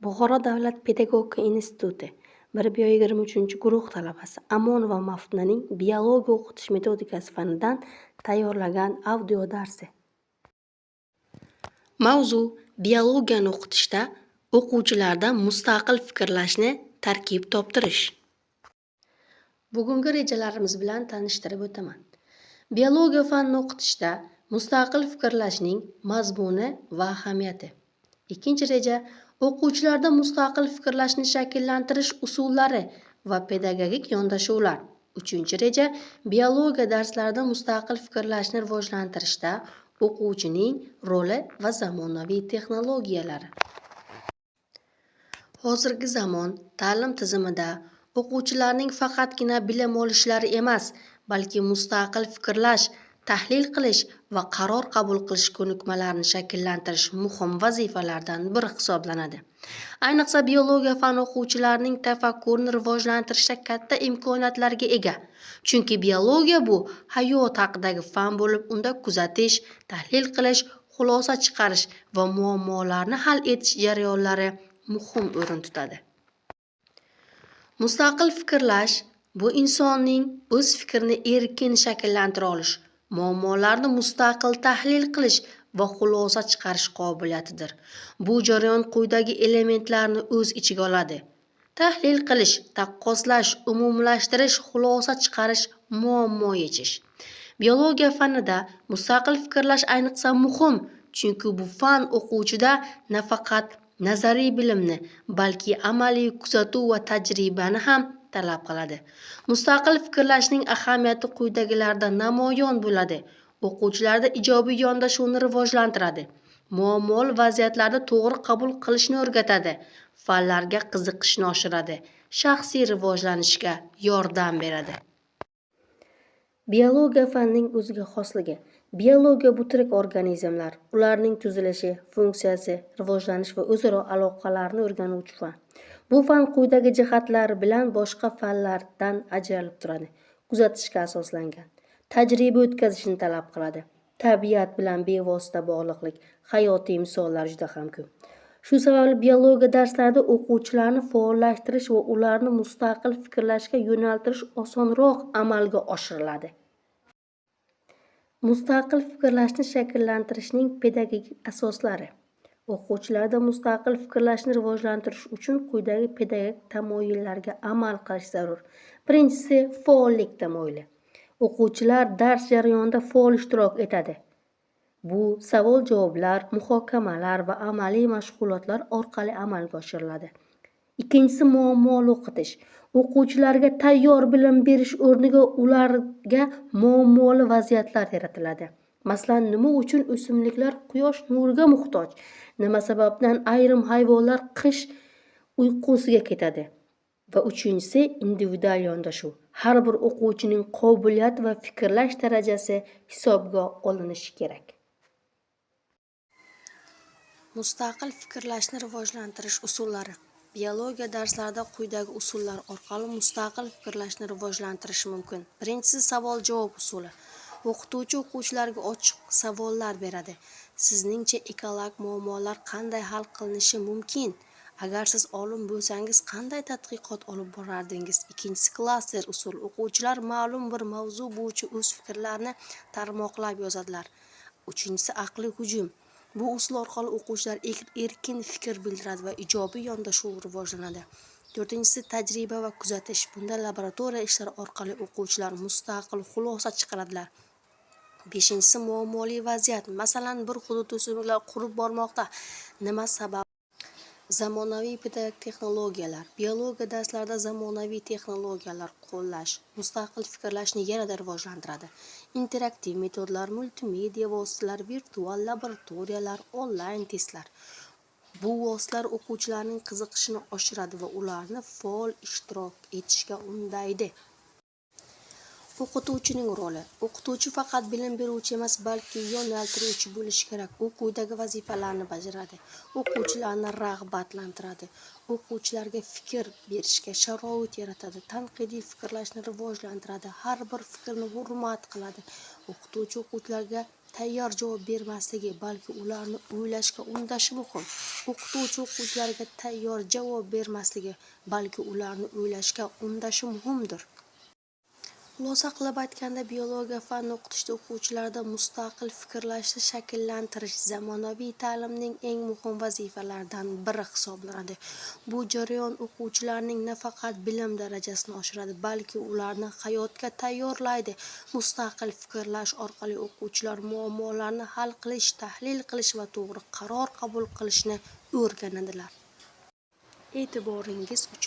Buxoro davlat pedagogika instituti 1B23 guruh talabasi Amonova Maftunaning biologiya o'qitish metodikasi fanidan tayyorlagan audio darsi. Mavzu: biologiyani o'qitishda o'quvchilarda mustaqil fikrlashni tarkib toptirish. Bugungi rejalarimiz bilan tanishtirib o'taman. Biologiya fanini o'qitishda mustaqil fikrlashning mazmuni va ahamiyati. Ikkinchi reja: o'quvchilarda mustaqil fikrlashni shakllantirish usullari va pedagogik yondashuvlar. Uchinchi reja: biologiya darslarida mustaqil fikrlashni rivojlantirishda o'quvchining roli va zamonaviy texnologiyalari. Hozirgi zamon ta'lim tizimida o'quvchilarning faqatgina bilim olishlari emas, balki mustaqil fikrlash, tahlil qilish va qaror qabul qilish ko'nikmalarini shakllantirish muhim vazifalardan biri hisoblanadi. Ayniqsa biologiya fani o'quvchilarining tafakkurini rivojlantirishda katta imkoniyatlarga ega. Chunki biologiya bu hayot haqidagi fan bo'lib, unda kuzatish, tahlil qilish, xulosa chiqarish va muammolarni hal etish jarayonlari muhim o'rin tutadi. Mustaqil fikrlash bu insonning o'z fikrini erkin shakllantira olish, muammolarni mustaqil tahlil qilish va xulosa chiqarish qobiliyatidir. Bu jarayon quyidagi elementlarni o'z ichiga oladi: tahlil qilish, taqqoslash, umumlashtirish, xulosa chiqarish, muammo yechish. Biologiya fanida mustaqil fikrlash ayniqsa muhim, chunki bu fan o'quvchida nafaqat nazariy bilimni, balki amaliy kuzatuv va tajribani ham talab qiladi. Mustaqil fikrlashning ahamiyati quyidagilarda namoyon bo'ladi. O'quvchilarda ijobiy yondashuvni rivojlantiradi. Muammoli vaziyatlarda to'g'ri qabul qilishni o'rgatadi. Fanlarga qiziqishni oshiradi. Shaxsiy rivojlanishga yordam beradi. Biologiya fanining o'ziga xosligi. Biologiya bu tirik organizmlar, ularning tuzilishi, funksiyasi, rivojlanish va o'zaro aloqalarni o'rganuvchi fan. Bu fan quyidagi jihatlar bilan boshqa fanlardan ajralib turadi. Kuzatishga asoslangan, tajriba o'tkazishni talab qiladi. Tabiat bilan bevosita bog'liqlik, hayotiy misollar juda ham ko'p. Shu sababli biologiya darslarida o'quvchilarni faollashtirish va ularni mustaqil fikrlashga yo'naltirish osonroq amalga oshiriladi. Mustaqil fikrlashni shakllantirishning pedagogik asoslari. O'quvchilarda mustaqil fikrlashni rivojlantirish uchun quyidagi pedagogik tamoyillarga amal qilish zarur. Birinchisi, faollik tamoyili. O'quvchilar dars jarayonida faol ishtirok etadi. Bu savol-javoblar, muhokamalar va amaliy mashg'ulotlar orqali amalga oshiriladi. Ikkinchisi, muammoli o'qitish. O'quvchilarga tayyor bilim berish o'rniga ularga muammoli vaziyatlar yaratiladi. Masalan, nima uchun o'simliklar quyosh nuriga muhtoj? Nima sababdan ayrim hayvonlar qish uyqusiga ketadi? Va uchinchisi, individual yondashuv. Har bir o'quvchining qobiliyat va fikrlash darajasi hisobga olinishi kerak. Mustaqil fikrlashni rivojlantirish usullari. Biologiya darslarida quyidagi usullar orqali mustaqil fikrlashni rivojlantirish mumkin. Birinchisi, savol-javob usuli. O'qituvchi o'quvchilarga ochiq savollar beradi. Sizningcha ekologik muammolar qanday hal qilinishi mumkin? Agar siz olim bo'lsangiz, qanday tadqiqot olib borardingiz? Ikkinchisi, klaster usul. O'quvchilar ma'lum bir mavzu bo'yicha o'z fikrlarini tarmoqlab yozadilar. Uchinchisi, aqliy hujum. Bu usul orqali o'quvchilar erkin fikr bildiradi va ijobiy yondashuv rivojlanadi. To'rtinchisi, tajriba va kuzatish. Bunda laboratoriya ishlari orqali o'quvchilar mustaqil xulosa chiqaradilar. Beshinchisi, muammoli vaziyat. Masalan, bir hudud o'simliklar qurib bormoqda. Nima sabab? Zamonaviy pedagogik texnologiyalar. Biologiya darslarida zamonaviy texnologiyalar qo'llash mustaqil fikrlashni yanada rivojlantiradi. Interaktiv metodlar, multimedia vositalar, virtual laboratoriyalar, onlayn testlar. Bu vositalar o'quvchilarning qiziqishini oshiradi va ularni faol ishtirok etishga undaydi. O'qituvchining roli. O'qituvchi faqat bilim beruvchi emas, balki yo'naltiruvchi bo'lishi kerak. U quyidagi vazifalarni bajaradi. O'quvchilarni rag'batlantiradi. O'quvchilarga fikr berishga sharoit yaratadi. Tanqidiy fikrlashni rivojlantiradi. Har bir fikrni hurmat qiladi. O'qituvchi o'quvchilarga tayyor javob bermasligi, balki ularni o'ylashga undashi muhim. O'qituvchi o'quvchilarga tayyor javob bermasligi, balki ularni o'ylashga undashi muhimdir. Xulosa qilib aytganda, biologiya fanini o'qitishda o'quvchilarda mustaqil fikrlashni shakllantirish zamonaviy ta'limning eng muhim vazifalaridan biri hisoblanadi. Bu jarayon o'quvchilarning nafaqat bilim darajasini oshiradi, balki ularni hayotga tayyorlaydi. Mustaqil fikrlash orqali o'quvchilar muammolarni hal qilish, tahlil qilish va to'g'ri qaror qabul qilishni o'rganadilar. E'tiboringiz uchun